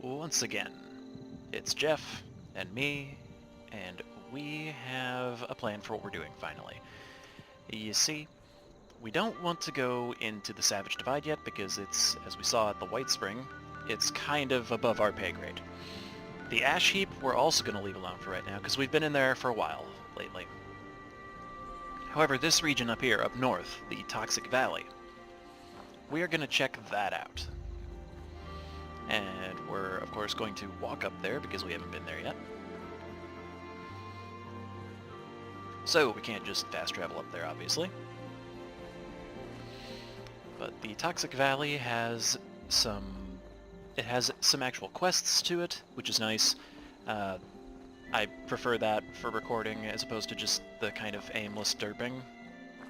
once again, it's Geoff and me, and we have a plan for what we're doing finally. You see, we don't want to go into the Savage Divide yet because it's, as we saw at the White Spring, it's kind of above our pay grade. The Ash Heap we're also going to leave alone for right now because we've been in there for a while lately. However, this region up here, up north, the Toxic Valley, we are going to check that out. And we're, of course, going to walk up there because we haven't been there yet. So we can't just fast travel up there, obviously. But the Toxic Valley has some... it has some actual quests to it, which is nice. I prefer that for recording as opposed to just the kind of aimless derping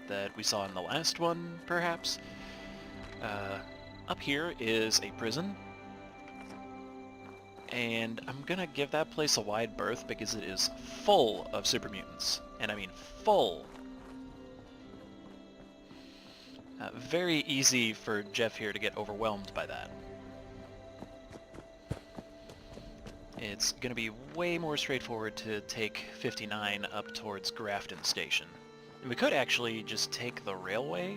that we saw in the last one, perhaps. Up here is a prison, and I'm gonna give that place a wide berth because it is full of super mutants, and I mean full. Very easy for Geoff here to get overwhelmed by that. It's going to be way more straightforward to take 59 up towards Grafton Station. And we could actually just take the railway.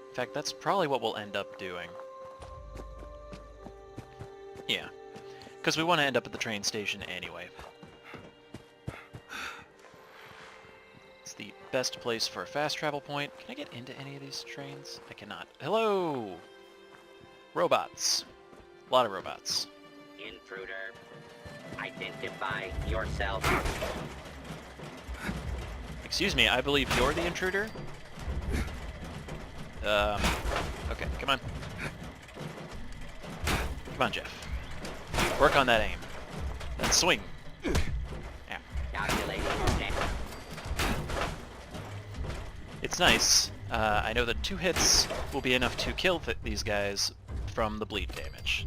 In fact, that's probably what we'll end up doing. Yeah, because we want to end up at the train station anyway. It's the best place for a fast travel point. Can I get into any of these trains? I cannot. Hello! Robots. A lot of robots. Intruder, identify yourself. Excuse me, I believe you're the intruder? Okay, come on. Come on, Geoff. Work on that aim. Then swing. Ow. Calculating net. It's nice. I know that 2 hits will be enough to kill these guys from the bleed damage.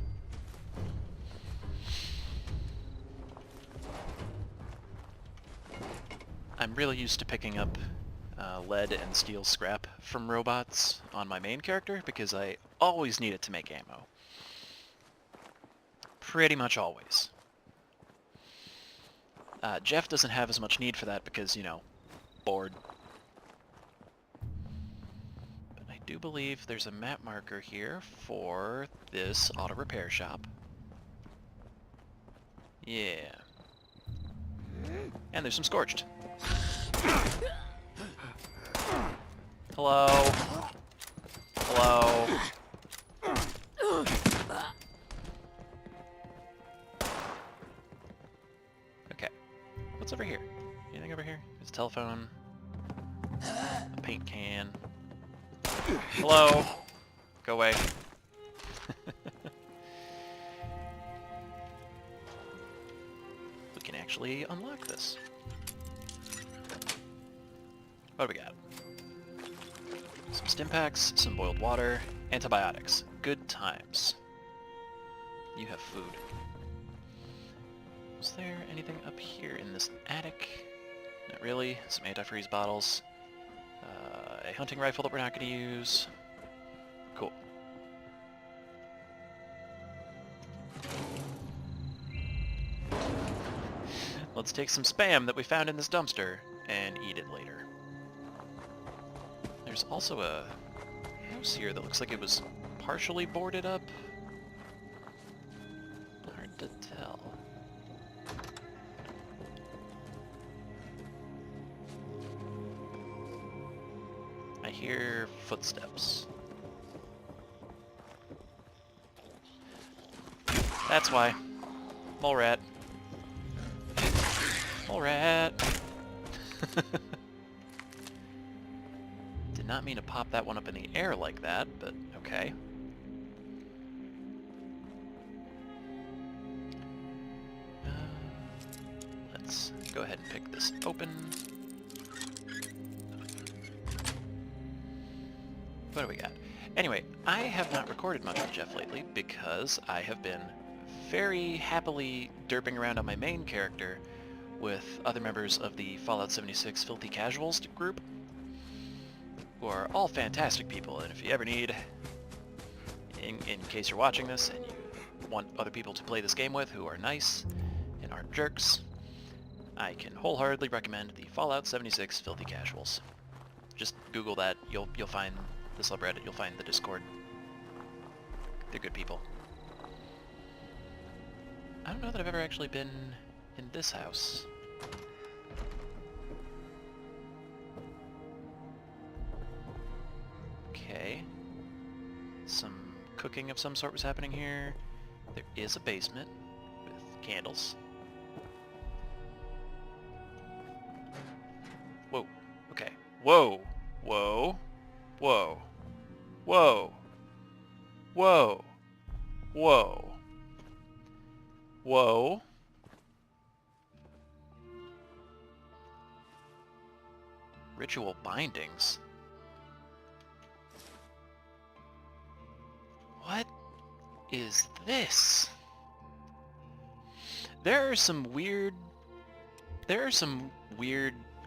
I'm really used to picking up lead and steel scrap from robots on my main character because I always need it to make ammo. Pretty much always. Geoff doesn't have as much need for that because, you know, bored. But I do believe there's a map marker here for this auto repair shop. Yeah. And there's some Scorched. Hello? Hello? Okay. What's over here? Anything over here? There's a telephone. A paint can. Hello? Go away. We can actually unlock this. What do we got? Some stim packs, some boiled water, antibiotics. Good times. You have food. Was there anything up here in this attic? Not really. Some antifreeze bottles. A hunting rifle that we're not going to use. Cool. Let's take some spam that we found in this dumpster and eat it later. There's also a house here that looks like it was partially boarded up. Hard to tell. I hear footsteps. That's why. Mole rat. Mole rat. Did not mean to pop that one up in the air like that, but okay. Let's go ahead and pick this open. What do we got? Anyway, I have not recorded much with Geoff lately because I have been very happily derping around on my main character with other members of the Fallout 76 Filthy Casuals group, who are all fantastic people, and if you ever need, in case you're watching this and you want other people to play this game with who are nice and aren't jerks, I can wholeheartedly recommend the Fallout 76 Filthy Casuals. Just Google that. You'll find the subreddit. You'll find the Discord. They're good people. I don't know that I've ever actually been in this house. Okay. Some cooking of some sort was happening here. There is a basement with candles. Whoa. Okay. Whoa. Whoa. Whoa. Whoa. Whoa. Whoa. Whoa. Ritual bindings. What is this? There are some weird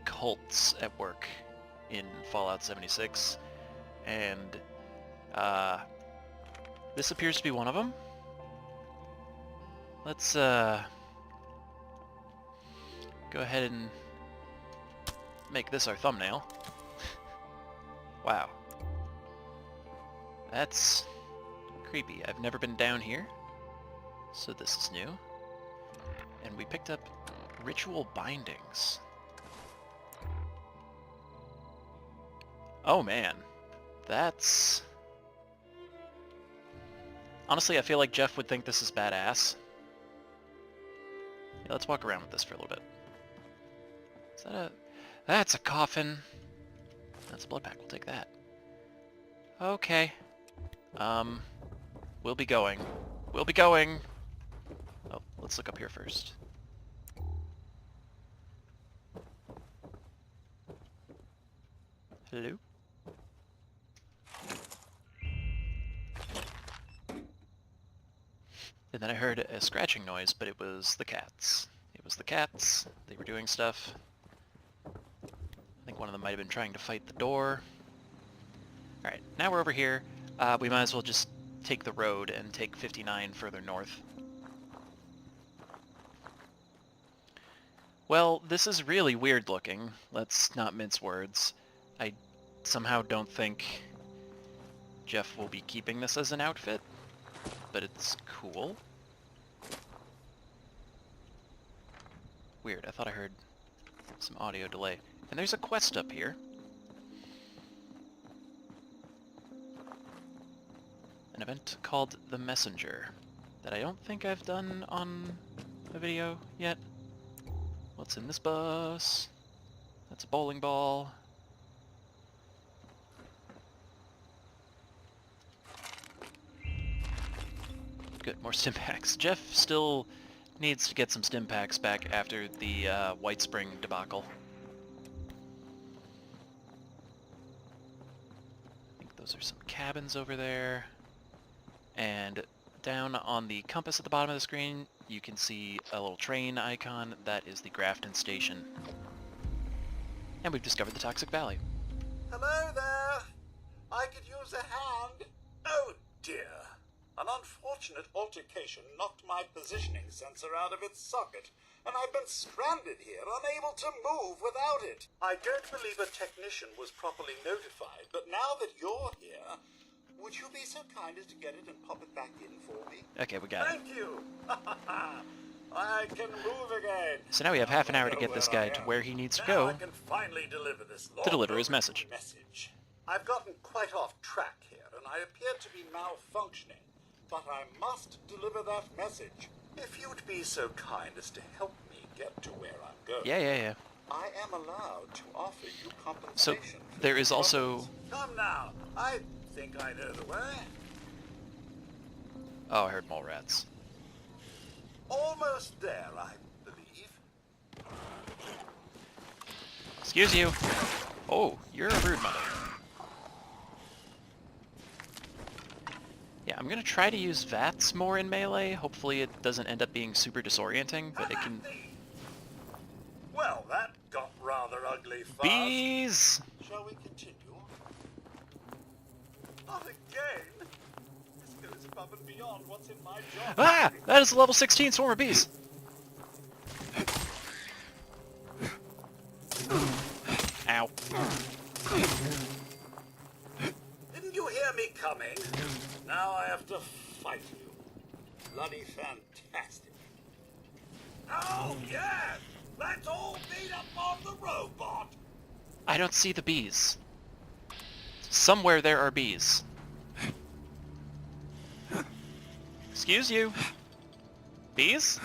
cults at work in Fallout 76, and this appears to be one of them. Let's go ahead and make this our thumbnail. Wow. That's creepy. I've never been down here, so this is new. And we picked up ritual bindings. Oh man, that's... Honestly, I feel like Geoff would think this is badass. Yeah, let's walk around with this for a little bit. Is that a... That's a coffin. That's a blood pack. We'll take that. Okay. We'll be going. We'll be going! Oh, let's look up here first. Hello? And then I heard a scratching noise, but it was the cats. It was the cats. They were doing stuff. I think one of them might have been trying to fight the door. Alright, now we're over here. We might as well just take the road and take 59 further north. Well, this is really weird looking. Let's not mince words. I somehow don't think Geoff will be keeping this as an outfit, but it's cool. Weird, I thought I heard some audio delay. And there's a quest up here. An event called The Messenger that I don't think I've done on a video yet. What's in this bus? That's a bowling ball. Good, more stim packs. Geoff still needs to get some stim packs back after the White Spring debacle. I think those are some cabins over there. And down on the compass at the bottom of the screen, you can see a little train icon. That is the Grafton Station. And we've discovered the Toxic Valley. Hello there! I could use a hand. Oh dear. An unfortunate altercation knocked my positioning sensor out of its socket, and I've been stranded here, unable to move without it. I don't believe a technician was properly notified, but now that you're here, would you be so kind as to get it and pop it back in for me? Okay, we got it. Thank you! I can move again. So now we have half an hour to get this guy to where he needs to Now I go can finally deliver this to deliver his message. message. I've gotten quite off track here, and I appear to be malfunctioning, but I must deliver that message. If you'd be so kind as to help me get to where I'm going. Yeah. I am allowed to offer you So compensation. for there your is also... troubles. Come now, I think I know the way. Oh, I heard mole rats. Almost there, I believe. Excuse you. Oh, you're a rude mother. Yeah, I'm gonna try to use VATS more in Melee. Hopefully it doesn't end up being super disorienting, but it can... Well, that got rather ugly fast. Bees! Shall we continue? Not again. This goes above and beyond what's in my job. Ah! That is a level 16 swarm of bees! Ow. Didn't you hear me coming? Now I have to fight you. Bloody fantastic. Oh, yes! Let's all beat up on the robot! I don't see the bees. Somewhere there are bees. Excuse you. Bees?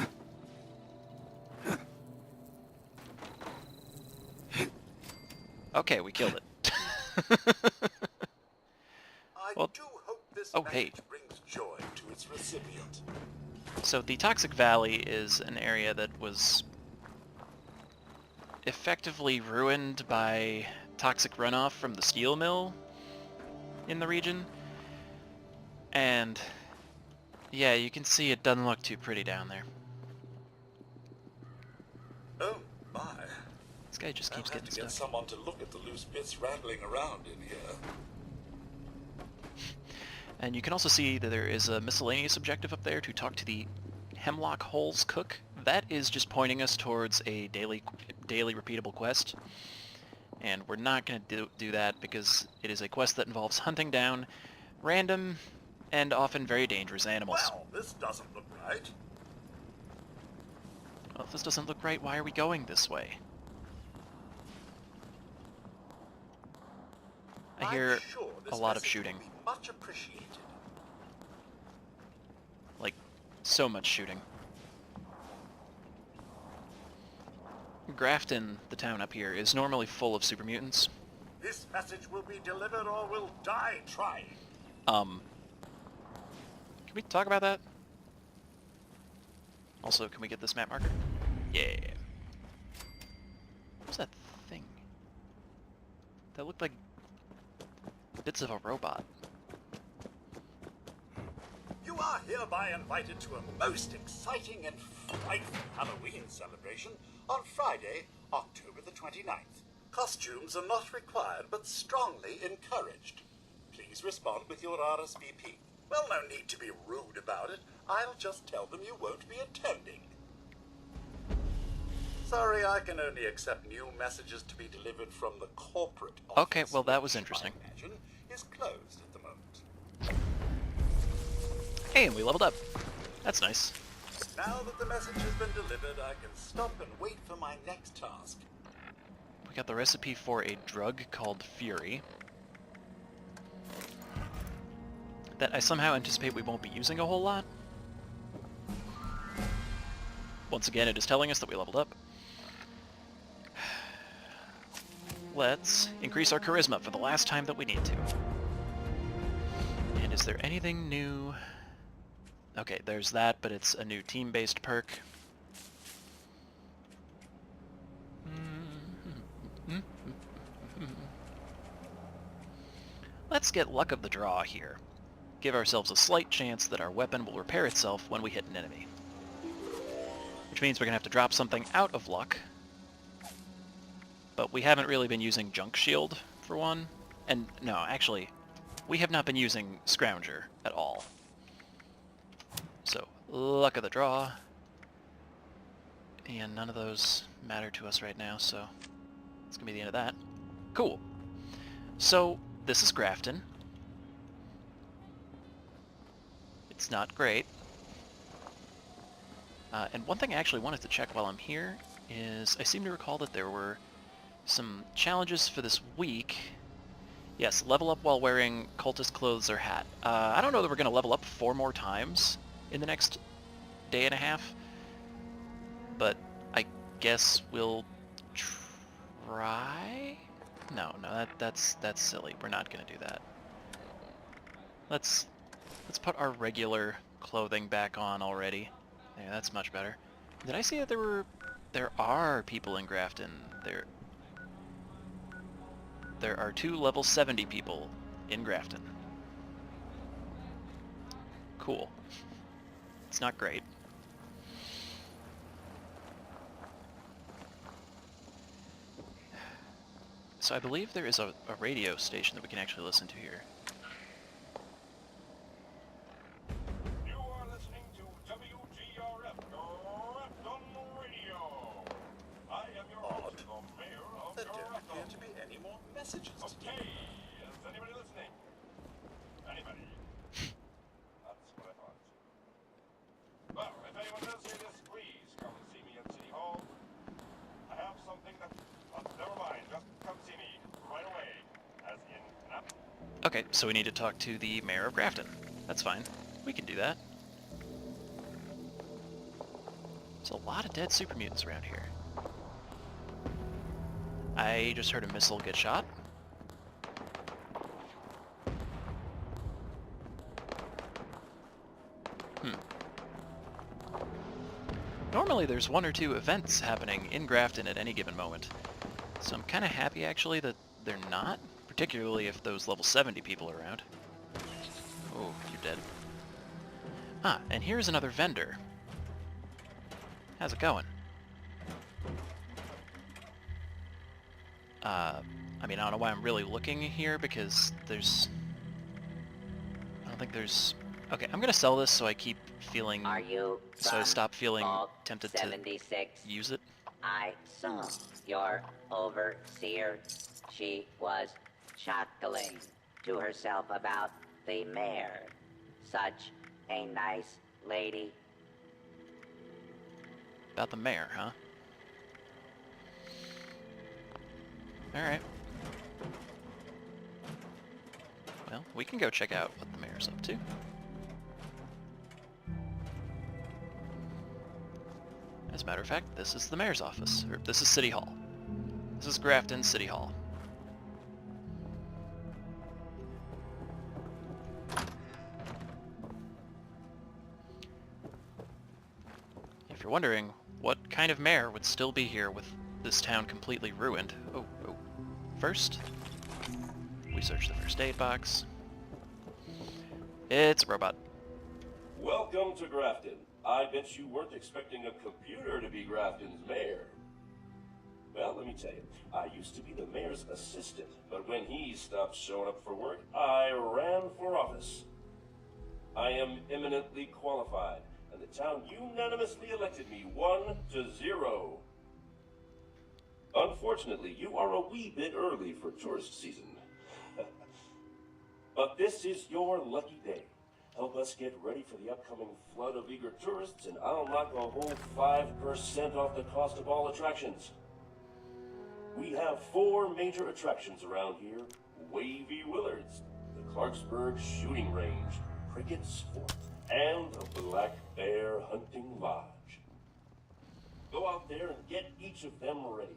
Okay, we killed it. I Well, do hope this oh, message hey. brings joy to its recipient. So the Toxic Valley is an area that was effectively ruined by toxic runoff from the steel mill in the region. And yeah, you can see it doesn't look too pretty down there. Oh, my. This guy just I'll keeps have getting to get stuck. someone to look at the loose bits rattling around in here. And you can also see that there is a miscellaneous objective up there to talk to the Hemlock Holes cook. That is just pointing us towards a daily repeatable quest. And we're not going to do that because it is a quest that involves hunting down random and often very dangerous animals. Well, this doesn't look right. Well, if this doesn't look right, why are we going this way? I hear I'm sure this a lot of message shooting. will be much appreciated. Like, so much shooting. Grafton, the town up here, is normally full of super mutants. This message will be delivered or we'll die trying. Can we talk about that? Also, can we get this map marker? Yeah. What's that thing? That looked like bits of a robot. You are hereby invited to a most exciting and frightful Halloween celebration on Friday, October the 29th. Costumes are not required, but strongly encouraged. Please respond with your RSVP. Well, no need to be rude about it. I'll just tell them you won't be attending. Sorry, I can only accept new messages to be delivered from the corporate office. Okay, well that was which, interesting. I imagine, is closed at the moment. Hey, and we leveled up. That's nice. Now that the message has been delivered, I can stop and wait for my next task. We got the recipe for a drug called Fury that I somehow anticipate we won't be using a whole lot. Once again, it is telling us that we leveled up. Let's increase our charisma for the last time that we need to. And is there anything new? Okay, there's that, but it's a new team-based perk. Let's get luck of the draw here. Give ourselves a slight chance that our weapon will repair itself when we hit an enemy. Which means we're going to have to drop something out of luck. But we haven't really been using Junk Shield, for one. And, no, actually, we have not been using Scrounger at all. So, luck of the draw. And none of those matter to us right now, so it's going to be the end of that. Cool. So, this is Grafton. It's not great. And one thing I actually wanted to check while I'm here is I seem to recall that there were some challenges for this week. Yes, level up while wearing cultist clothes or hat. I don't know that we're going to level up 4 more times in the next day and a half, but I guess we'll try? No, that's silly. We're not going to do that. Let's put our regular clothing back on already. Yeah, that's much better. Did I see that there are people in Grafton? There are 2 level 70 people in Grafton. Cool. It's not great. So I believe there is a radio station that we can actually listen to here. Okay, so we need to talk to the mayor of Grafton. That's fine. We can do that. There's a lot of dead super mutants around here. I just heard a missile get shot. Normally there's one or two events happening in Grafton at any given moment. So I'm kind of happy actually that they're not, particularly if those level 70 people are around. Oh, you're dead. Ah, and here's another vendor. How's it going? I mean, I don't know why I'm really looking here, because there's... I don't think there's... Okay, I'm gonna sell this so I keep feeling... Are you So I from stop feeling Vault tempted 76? to use it. I saw your overseer. She was chuckling to herself about the mayor. Such a nice lady. About the mayor, huh? Alright. Well, we can go check out what the mayor's up to. As a matter of fact, this is the mayor's office. Or, this is City Hall. This is Grafton City Hall. If you're wondering, what kind of mayor would still be here with this town completely ruined? Oh. First, we search the first aid box. It's a robot. Welcome to Grafton. I bet you weren't expecting a computer to be Grafton's mayor. Well, let me tell you, I used to be the mayor's assistant, but when he stopped showing up for work, I ran for office. I am eminently qualified, and the town unanimously elected me 1-0. Unfortunately, you are a wee bit early for tourist season. But this is your lucky day. Help us get ready for the upcoming flood of eager tourists, and I'll knock a whole 5% off the cost of all attractions. We have 4 major attractions around here: Wavy Willards, the Clarksburg Shooting Range, Cricket Sport, and the Black Bear Hunting Lodge. Go out there and get each of them ready.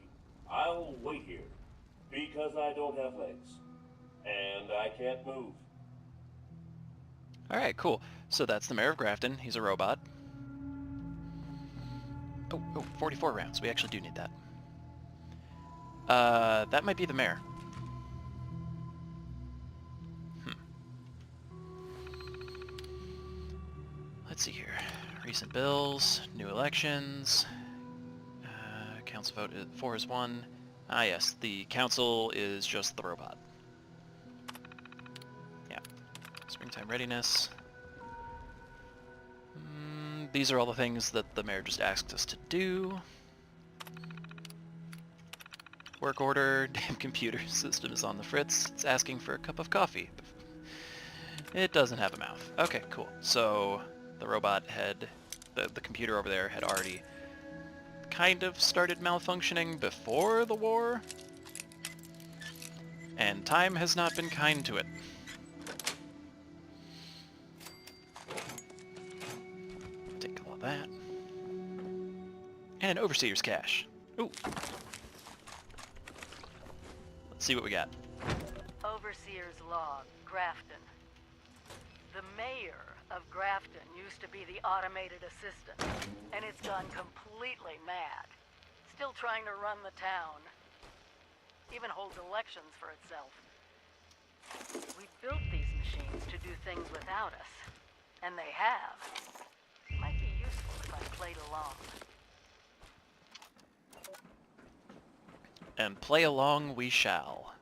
I'll wait here, because I don't have legs, and I can't move. Alright, cool. So that's the mayor of Grafton. He's a robot. Oh, 44 rounds. We actually do need that. That might be the mayor. Let's see here. Recent bills, new elections. Council vote 4 is 1. Ah yes, the council is just the robot. Yeah. Springtime readiness. These are all the things that the mayor just asked us to do. Work order. Damn computer system is on the fritz. It's asking for a cup of coffee. It doesn't have a mouth. Okay, cool. So the robot had... The computer over there had already kind of started malfunctioning before the war. And time has not been kind to it. Take all of that. And an overseer's cache. Ooh. Let's see what we got. Overseer's log, Grafton. The mayor of Grafton used to be the automated assistant, and it's gone completely mad. Still trying to run the town. Even holds elections for itself. We built these machines to do things without us, and they have. Might be useful if I played along. And play along we shall.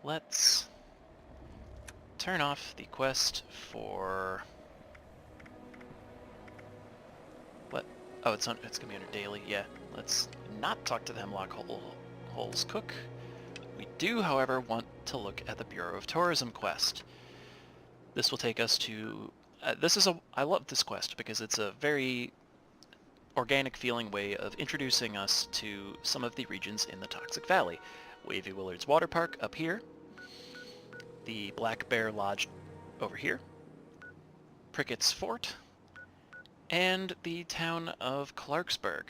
Let's turn off the quest for... What? Oh, it's gonna be under daily. Yeah, let's not talk to the Hemlock Holes cook. We do, however, want to look at the Bureau of Tourism quest. This will take us to... I love this quest because it's a very organic feeling way of introducing us to some of the regions in the Toxic Valley. Wavy Willards Water Park up here. the Black Bear Lodge over here, Prickett's Fort, and the town of Clarksburg.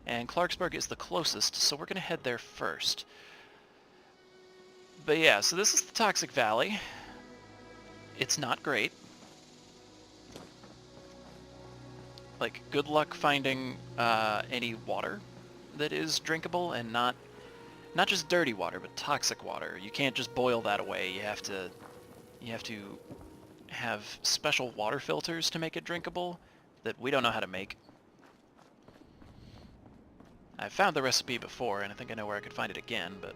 And Clarksburg is the closest, so we're going to head there first. But yeah, so this is the Toxic Valley. It's not great. Like, good luck finding any water that is drinkable, and not just dirty water, but toxic water. You can't just boil that away. You have to have special water filters to make it drinkable that we don't know how to make. I've found the recipe before, and I think I know where I could find it again, but...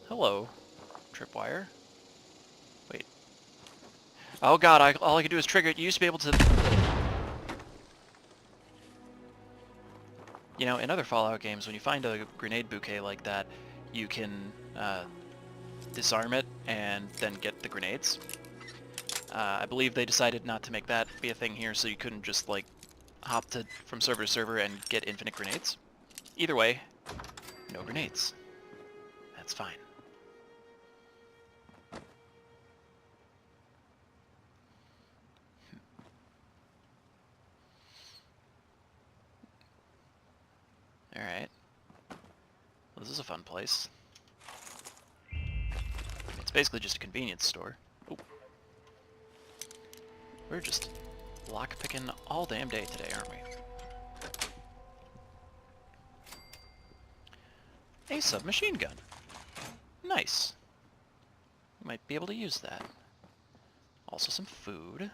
Hello, tripwire. Wait. Oh god, all I could do is trigger it. You used to be able to... You know, in other Fallout games, when you find a grenade bouquet like that, you can disarm it and then get the grenades. I believe they decided not to make that be a thing here, so you couldn't just, like, hop from server to server and get infinite grenades. Either way, no grenades. That's fine. Alright. Well, this is a fun place. It's basically just a convenience store. Oh. We're just lockpicking all damn day today, aren't we? A submachine gun. Nice. We might be able to use that. Also some food.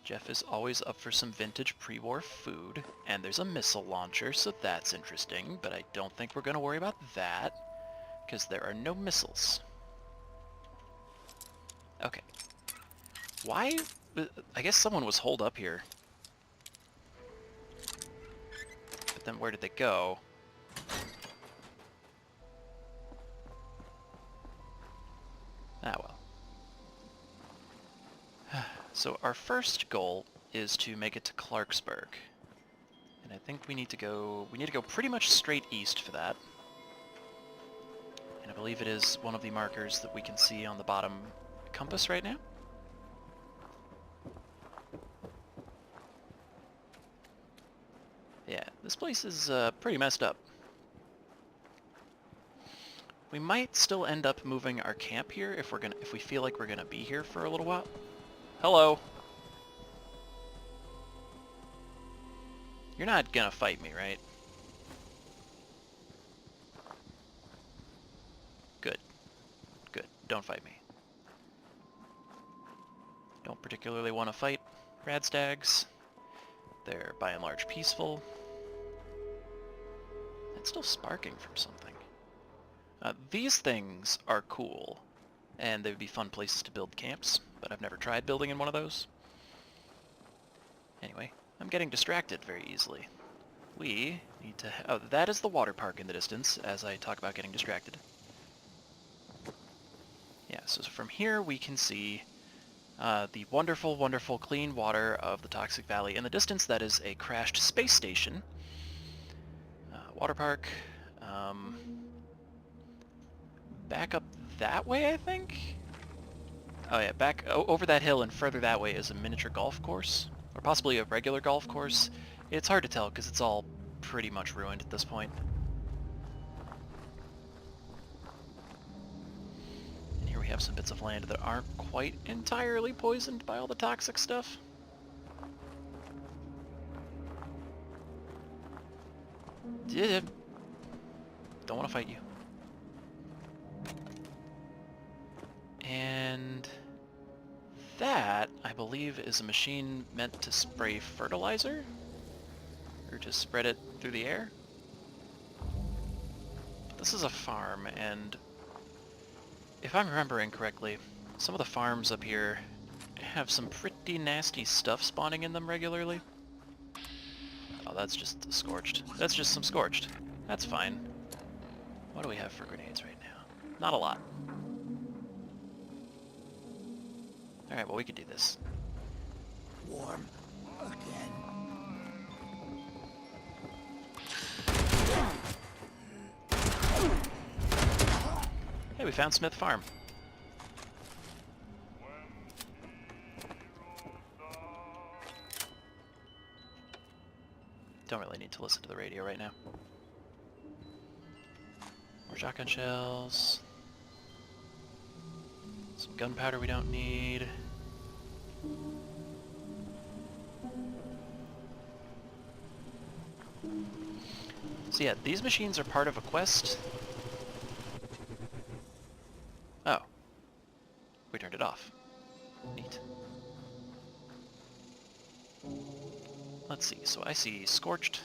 Geoff is always up for some vintage pre-war food, and there's a missile launcher, so that's interesting, but I don't think we're going to worry about that, because there are no missiles. Okay. Why? I guess someone was holed up here. But then where did they go? Ah, well. So our first goal is to make it to Clarksburg. And I think we need to go pretty much straight east for that. And I believe it is one of the markers that we can see on the bottom compass right now. Yeah, this place is pretty messed up. We might still end up moving our camp here if we feel like we're gonna be here for a little while. Hello. You're not gonna fight me, right? Good. Good. Don't fight me. Don't particularly want to fight radstags. They're by and large peaceful. It's still sparking from something. These things are cool, and they would be fun places to build camps, but I've never tried building in one of those. Anyway, I'm getting distracted very easily. We need to... Oh, that is the water park in the distance, as I talk about getting distracted. Yeah, so from here we can see the wonderful, wonderful clean water of the Toxic Valley. In the distance, that is a crashed space station. Water park. Back up that way, I think? Oh yeah, back over that hill and further that way is a miniature golf course. Or possibly a regular golf course. It's hard to tell because it's all pretty much ruined at this point. And here we have some bits of land that aren't quite entirely poisoned by all the toxic stuff. Don't want to fight you. And that, I believe, is a machine meant to spray fertilizer? Or to spread it through the air? This is a farm, and if I'm remembering correctly, some of the farms up here have some pretty nasty stuff spawning in them regularly. Oh, that's just scorched. That's just some scorched. That's fine. What do we have for grenades right now? Not a lot. Alright, well, we could do this. Warm again. Hey, we found Smith Farm. Don't really need to listen to the radio right now. More shotgun shells. Some gunpowder we don't need. So yeah, these machines are part of a quest. Oh. We turned it off. Neat. Let's see, so I see Scorched.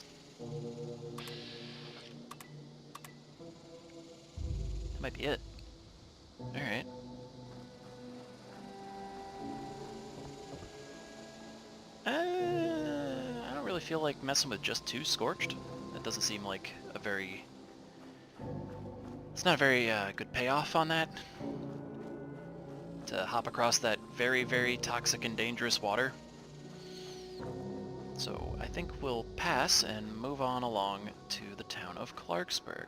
That might be it. Alright. I don't really feel like messing with just 2 Scorched. That doesn't seem like a very... It's not a very good payoff on that. To hop across that very, very toxic and dangerous water. So I think we'll pass and move on along to the town of Clarksburg.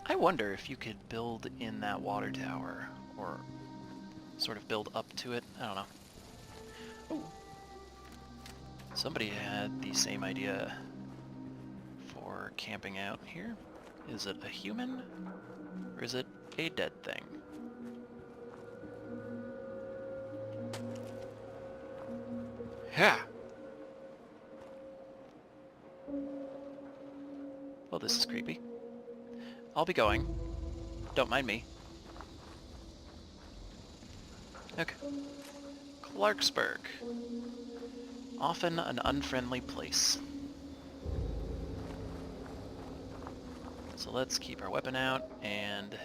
I wonder if you could build in that water tower, or sort of build up to it. I don't know. Ooh. Somebody had the same idea for camping out here. Is it a human, or is it a dead thing? Ha! Well, this is creepy. I'll be going. Don't mind me. Okay. Clarksburg. Often an unfriendly place. So let's keep our weapon out and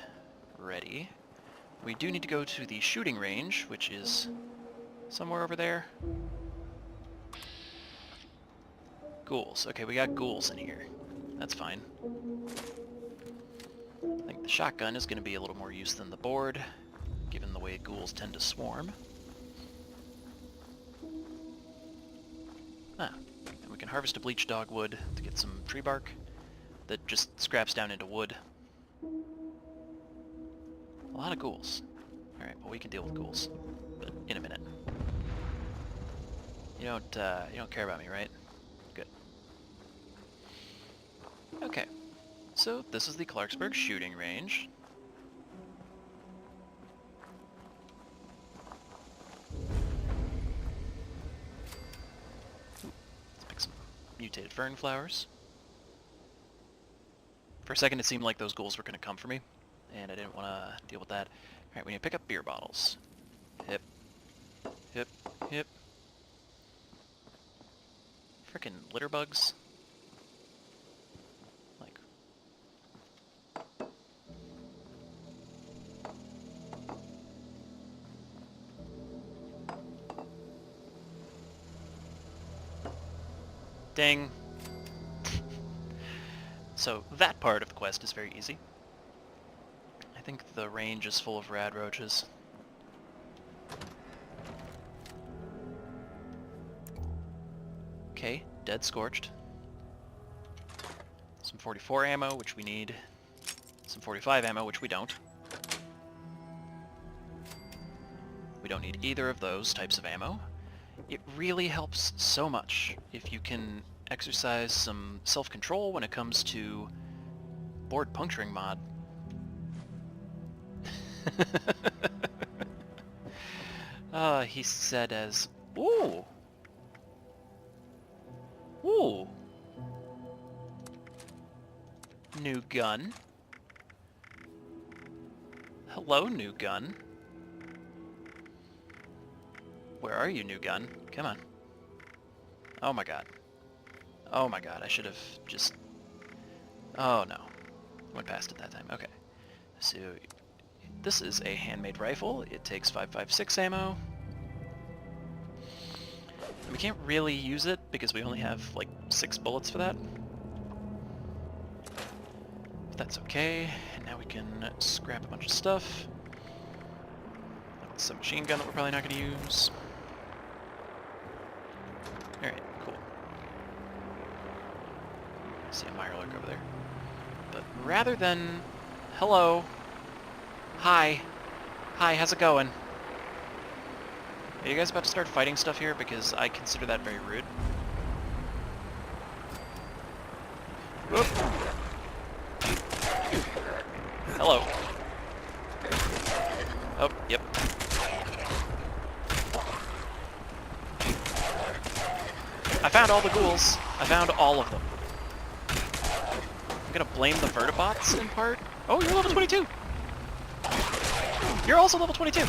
ready. We do need to go to the shooting range, which is somewhere over there. Ghouls. Okay, we got ghouls in here. That's fine. I think the shotgun is going to be a little more use than the board, given the way ghouls tend to swarm. Ah, and we can harvest a bleach dogwood to get some tree bark that just scraps down into wood. A lot of ghouls. Alright, well we can deal with ghouls, but in a minute. You don't care about me, right? Good. Okay, so this is the Clarksburg shooting range. Let's pick some mutated fern flowers. For a second it seemed like those ghouls were going to come for me, and I didn't want to deal with that. Alright, we need to pick up beer bottles. Hip. Hip. Hip. Frickin' litter bugs. Like... Ding. So that part of the quest is very easy. I think the range is full of rad roaches. Okay, dead scorched. Some 44 ammo, which we need. Some 45 ammo, which we don't. We don't need either of those types of ammo. It really helps so much if you can exercise some self-control when it comes to board puncturing mod. He said as... Ooh! Ooh! New gun. Hello, new gun. Where are you, new gun? Come on. Oh my god. Oh my god, I should have just... Oh no. Went past it that time. Okay. So, this is a handmade rifle. It takes 5.56 ammo. And we can't really use it because we only have like 6 bullets for that. But that's okay. And now we can scrap a bunch of stuff. Some machine gun that we're probably not going to use. Alright, cool. See a mirelurk over there. But rather than... Hello! Hi. Hi, how's it going? Are you guys about to start fighting stuff here? Because I consider that very rude. Whoop. Hello. Oh, yep. I found all the ghouls. I found all of them. I'm gonna blame the vertibots in part. Oh, you're level 22! You're also level 22!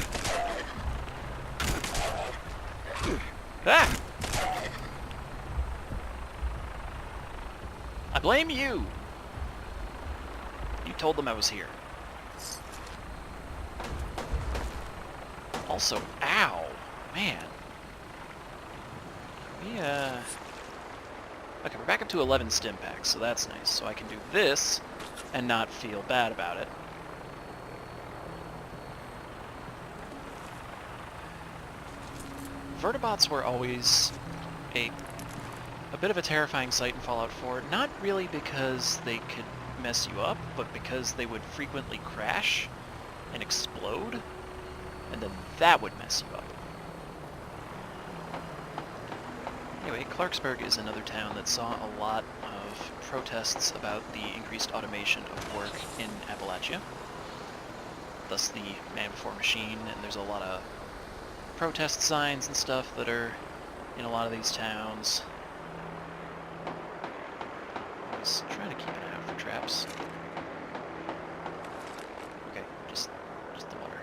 Ah! I blame you! You told them I was here. Also, ow! Man. Okay, we're back up to 11 stim packs, so that's nice. So I can do this and not feel bad about it. Vertibots were always a bit of a terrifying sight in Fallout 4, not really because they could mess you up, but because they would frequently crash and explode, and then that would mess you up. Anyway, Clarksburg is another town that saw a lot of protests about the increased automation of work in Appalachia. Thus the man before machine, and there's a lot of protest signs and stuff that are in a lot of these towns. Always trying to keep an eye out for traps. Okay, just the water.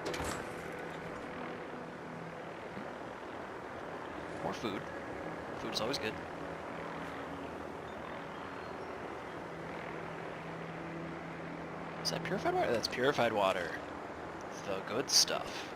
More food. Food is always good. Is that purified water? That's purified water. The good stuff.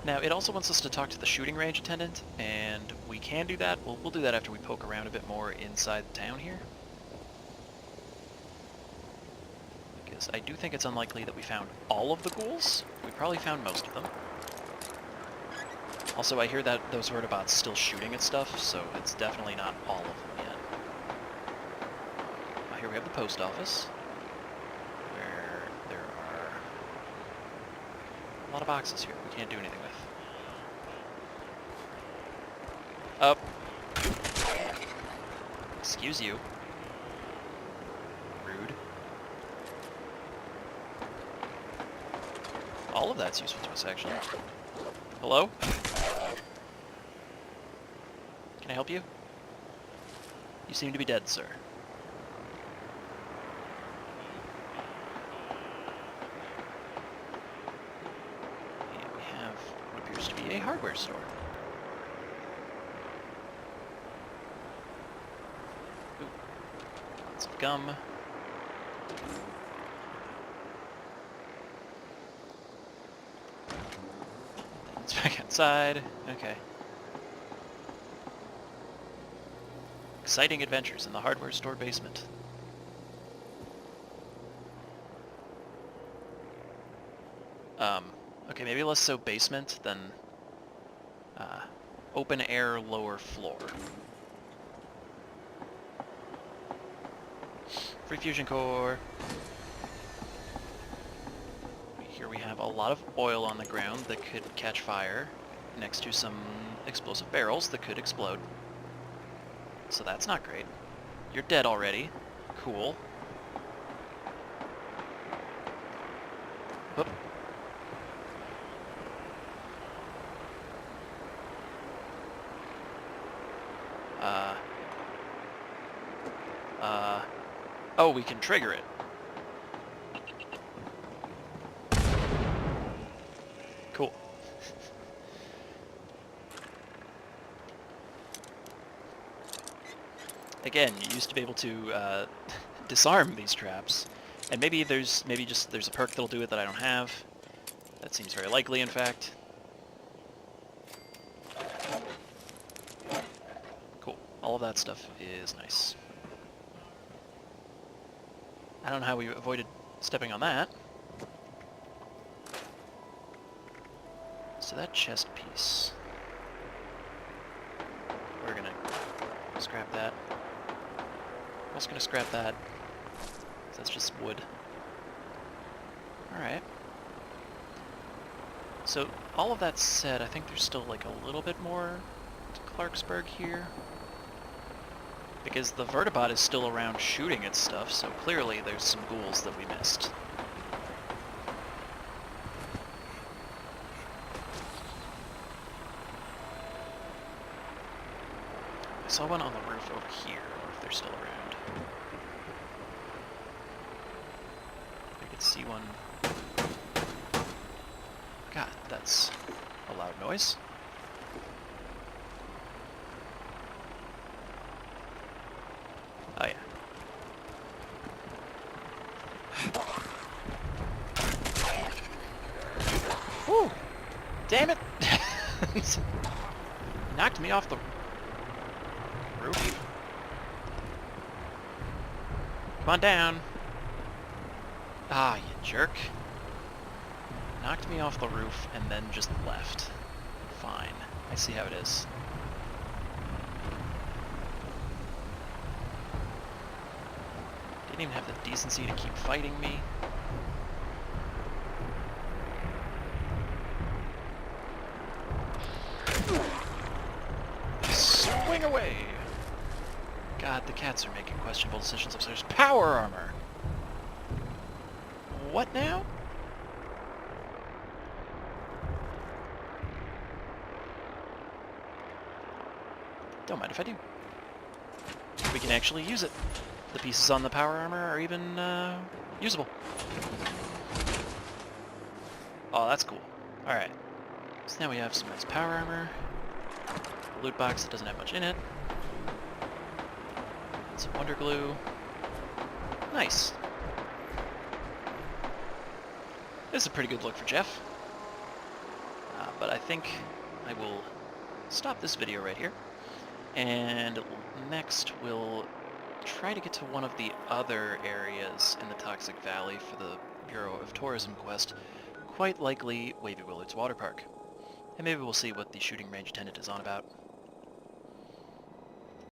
Now, it also wants us to talk to the shooting range attendant, and we can do that. We'll do that after we poke around a bit more inside the town here. Because I do think it's unlikely that we found all of the ghouls. We probably found most of them. Also, I hear that those vertibots still shooting at stuff, so it's definitely not all of them yet. Here we have the post office, where there are a lot of boxes here we can't do anything with. Up. Excuse you. Rude. All of that's useful to us, actually. Hello? Can I help you? You seem to be dead, sir. And we have what appears to be a hardware store. Ooh. Lots of gum. Let's back outside. Okay. Exciting adventures in the hardware store basement. Okay, maybe less so basement than open air lower floor. Free fusion core. Here we have a lot of oil on the ground that could catch fire next to some explosive barrels that could explode. So that's not great. You're dead already. Cool. Whoop. Oh, we can trigger it. Cool. Again, you used to be able to disarm these traps, and maybe there's a perk that'll do it that I don't have. That seems very likely, in fact. Cool. All of that stuff is nice. I don't know how we avoided stepping on that. So that chest piece. we're gonna scrap that. I'm also gonna scrap that. That's just wood. Alright. So, all of that said, I think there's still like a little bit more to Clarksburg here. Because the Vertibot is still around shooting at stuff, so clearly there's some ghouls that we missed. I saw one on the roof over here, if they're still around. I could see one. God, that's a loud noise. Oh yeah. Woo! Damn it! Knocked me off the roof. Come on down. Ah, you jerk. Knocked me off the roof and then just left. Fine. I see how it is. Didn't even have the decency to keep fighting me. Swing away! God, the cats are making questionable decisions upstairs. Power armor! What now? Don't mind if I do. We can actually use it. The pieces on the power armor are even usable. Oh, that's cool. Alright. So now we have some nice power armor. A loot box that doesn't have much in it. Some wonder glue. Nice. This is a pretty good look for Geoff. But I think I will stop this video right here. And next we'll try to get to one of the other areas in the Toxic Valley for the Bureau of Tourism quest, quite likely Wavy Willard's Water Park. And maybe we'll see what the shooting range attendant is on about.